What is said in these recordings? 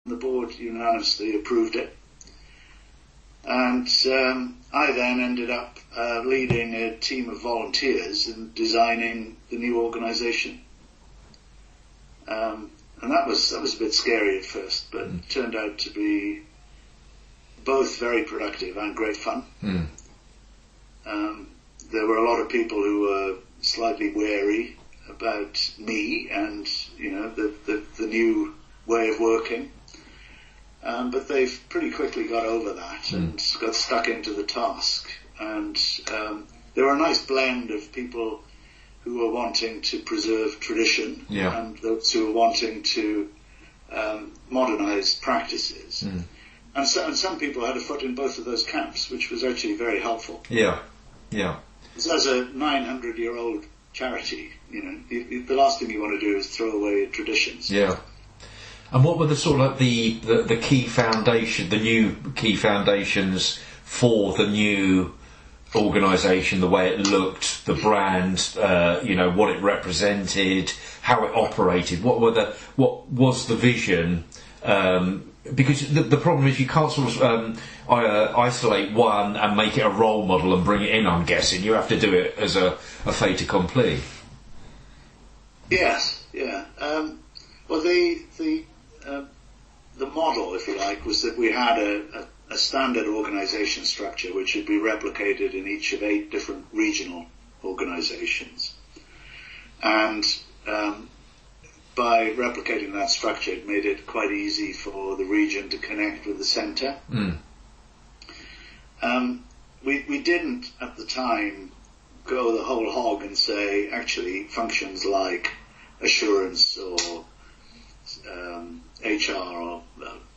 the board unanimously approved it. And I then ended up leading a team of volunteers in designing the new organisation. And that was a bit scary at first, but it turned out to be both very productive and great fun. There were a lot of people who were slightly wary about me and, the new way of working. But they've pretty quickly got over that and got stuck into the task. And there were a nice blend of people who were wanting to preserve tradition and those who were wanting to modernise practices. And some people had a foot in both of those camps, which was actually very helpful. So as a 900-year-old charity, the last thing you want to do is throw away traditions. And what were the sort of like the key foundation, the new key foundations for the new organisation, the way it looked, the brand, what it represented, how it operated? What was the vision? Because the problem is you can't sort of isolate one and make it a role model and bring it in. I'm guessing you have to do it as a fait accompli. Yes, yeah. Well, the model, if you like, was that we had a standard organisation structure which would be replicated in each of 8 different regional organisations. And by replicating that structure, it made it quite easy for the region to connect with the centre. We didn't, at the time, go the whole hog and say, actually, functions like assurance or HR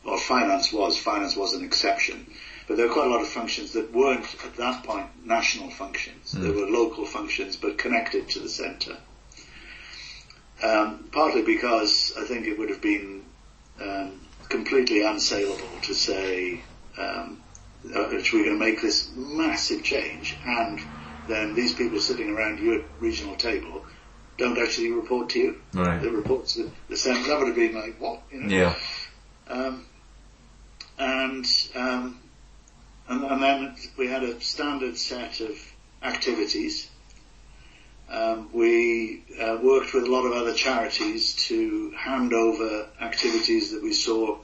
or finance was an exception. But there were quite a lot of functions that weren't, at that point, national functions. They were local functions, but connected to the centre. Partly because I think it would have been completely unsaleable to say we're going to make this massive change, and then these people sitting around your regional table don't actually report to you. Right. They report to the centre. That would have been like, what? And then we had a standard set of activities. We worked with a lot of other charities to hand over activities that we saw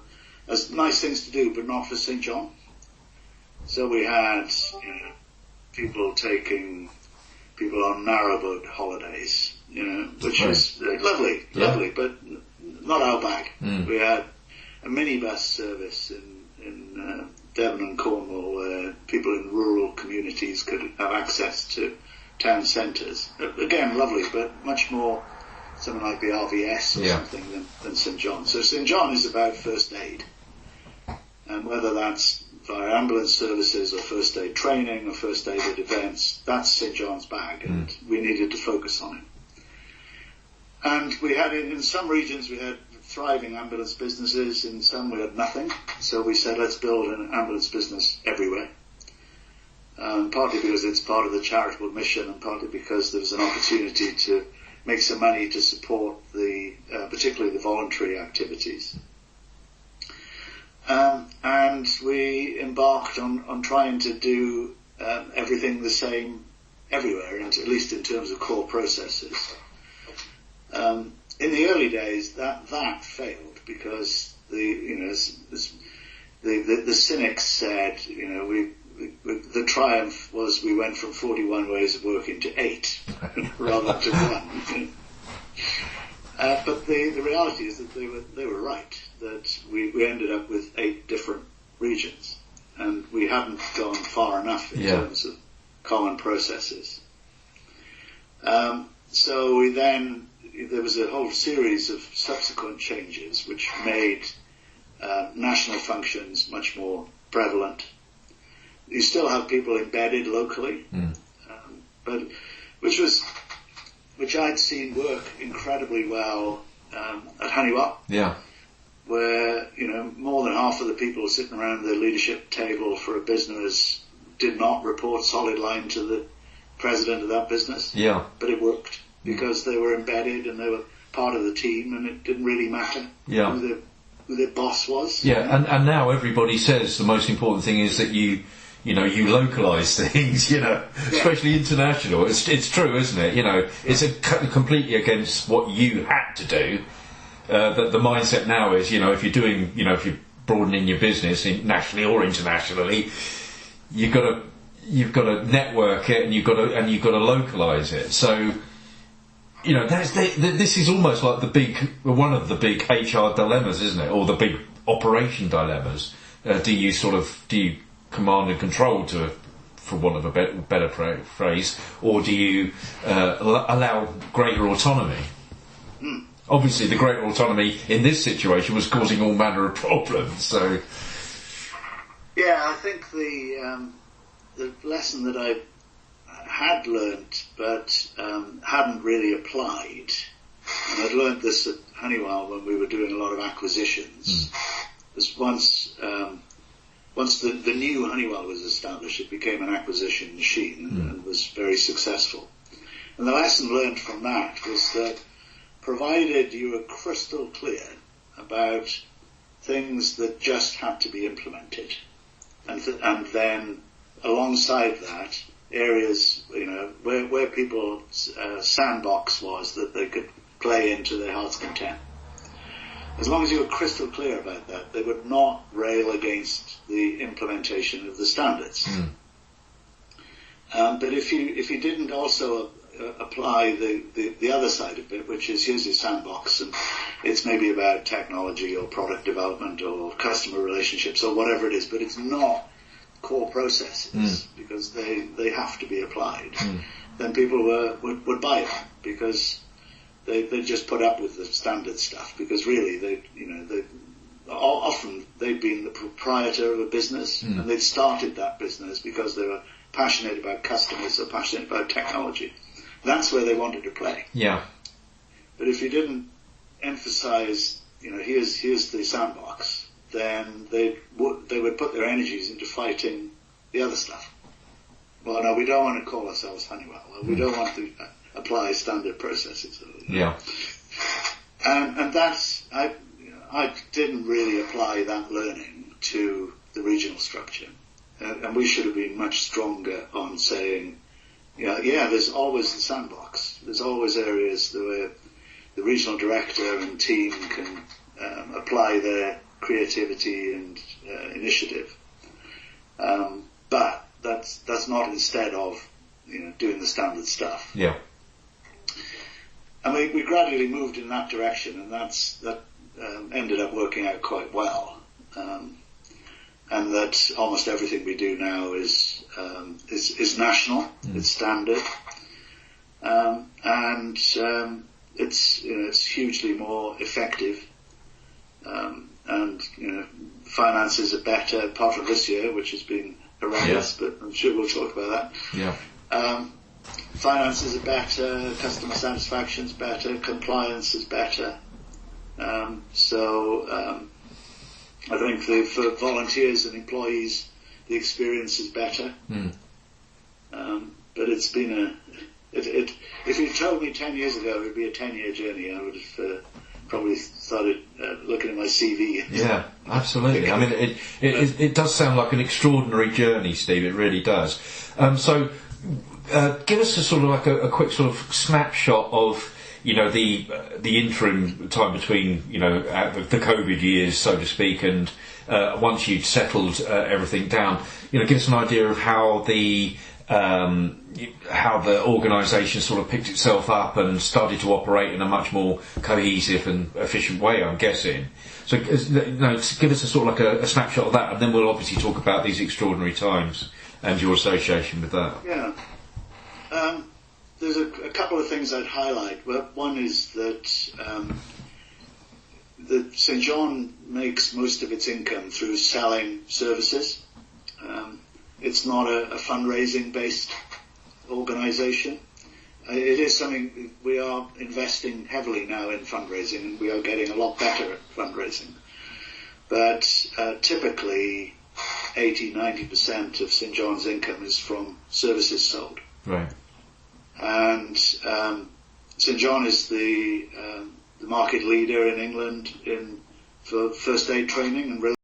as nice things to do, but not for St. John. So we had people taking people on narrowboat holidays, which was lovely, but not our bag. We had a minibus service in Devon and Cornwall where people in rural communities could have access to town centres. Again, lovely, but much more something like the RVS or something than St. John. So St. John is about first aid. And whether that's via ambulance services or first aid training or first aid at events, that's St. John's bag, and we needed to focus on it. And we had, in some regions, we had thriving ambulance businesses, in some we had nothing. So we said, let's build an ambulance business everywhere. Partly because it's part of the charitable mission, and partly because there was an opportunity to make some money to support particularly the voluntary activities. And we embarked on trying to do everything the same everywhere, at least in terms of core processes. In the early days, that failed because the cynics said, the triumph was we went from 41 ways of working to 8 rather than to 1. But the reality is that they were right, that we ended up with 8 different regions, and we hadn't gone far enough in terms of common processes. So there was a whole series of subsequent changes which made national functions much more prevalent. You still have people embedded locally, but which I'd seen work incredibly well at Honeywell. Where, more than half of the people sitting around the leadership table for a business did not report solid line to the president of that business. But it worked because they were embedded and they were part of the team, and it didn't really matter who who their boss was. Yeah, and now everybody says the most important thing is that you localise things, especially international. It's true, isn't it? It's completely against what you had to do. The mindset now is, if you're doing, if you're broadening your business nationally or internationally, you've got to network it and you've got to localise it. So, this is almost like one of the big HR dilemmas, isn't it? Or the big operation dilemmas. Do you command and control, for want of a better phrase, or do you allow greater autonomy? Obviously, the greater autonomy in this situation was causing all manner of problems. So, yeah, I think the lesson that I had learnt but hadn't really applied, and I'd learnt this at Honeywell when we were doing a lot of acquisitions, was once the new Honeywell was established, it became an acquisition machine and was very successful. And the lesson learned from that was that provided you were crystal clear about things that just had to be implemented, and then alongside that, areas where people's sandbox was that they could play into their heart's content. As long as you were crystal clear about that, they would not rail against the implementation of the standards. But if you didn't also apply the other side of it, which is here's your sandbox, and it's maybe about technology or product development or customer relationships or whatever it is, but it's not core processes because they have to be applied, then people would buy it because they just put up with the standard stuff, because really often they've been the proprietor of a business and they'd started that business because they were passionate about customers or passionate about technology. That's where they wanted to play. Yeah. But if you didn't emphasize, here's the sandbox, then they would put their energies into fighting the other stuff. Well, no, we don't want to call ourselves Honeywell. We don't want to apply standard processes. Yeah. And that's, I didn't really apply that learning to the regional structure. And we should have been much stronger on saying, there's always the sandbox. There's always areas where the regional director and team can apply their creativity and initiative. But that's not instead of doing the standard stuff. Yeah. And we gradually moved in that direction, and that ended up working out quite well. And that almost everything we do now is national, it's standard, and it's hugely more effective. And finances are better, apart from this year, which has been horrendous, but I'm sure we'll talk about that. Yeah. Finances are better, customer satisfaction's better, compliance is better. I think for volunteers and employees, the experience is better. But it's been if you told me 10 years ago it would be a 10-year journey, I would have probably started looking at my CV. Yeah, absolutely. I mean, it does sound like an extraordinary journey, Steve. It really does. So, give us a sort of like a quick sort of snapshot of the interim time between the COVID years, so to speak, and once you'd settled everything down. Give us an idea of how the organisation sort of picked itself up and started to operate in a much more cohesive and efficient way, I'm guessing. So, give us a sort of like a snapshot of that, and then we'll obviously talk about these extraordinary times and your association with that. Yeah. There's a couple of things I'd highlight. Well, one is that St. John makes most of its income through selling services. It's not a fundraising-based organisation. It is something we are investing heavily now in fundraising, and we are getting a lot better at fundraising. But typically, 80-90% of St. John's income is from services sold. Right. And St. John is the market leader in England in for first aid training and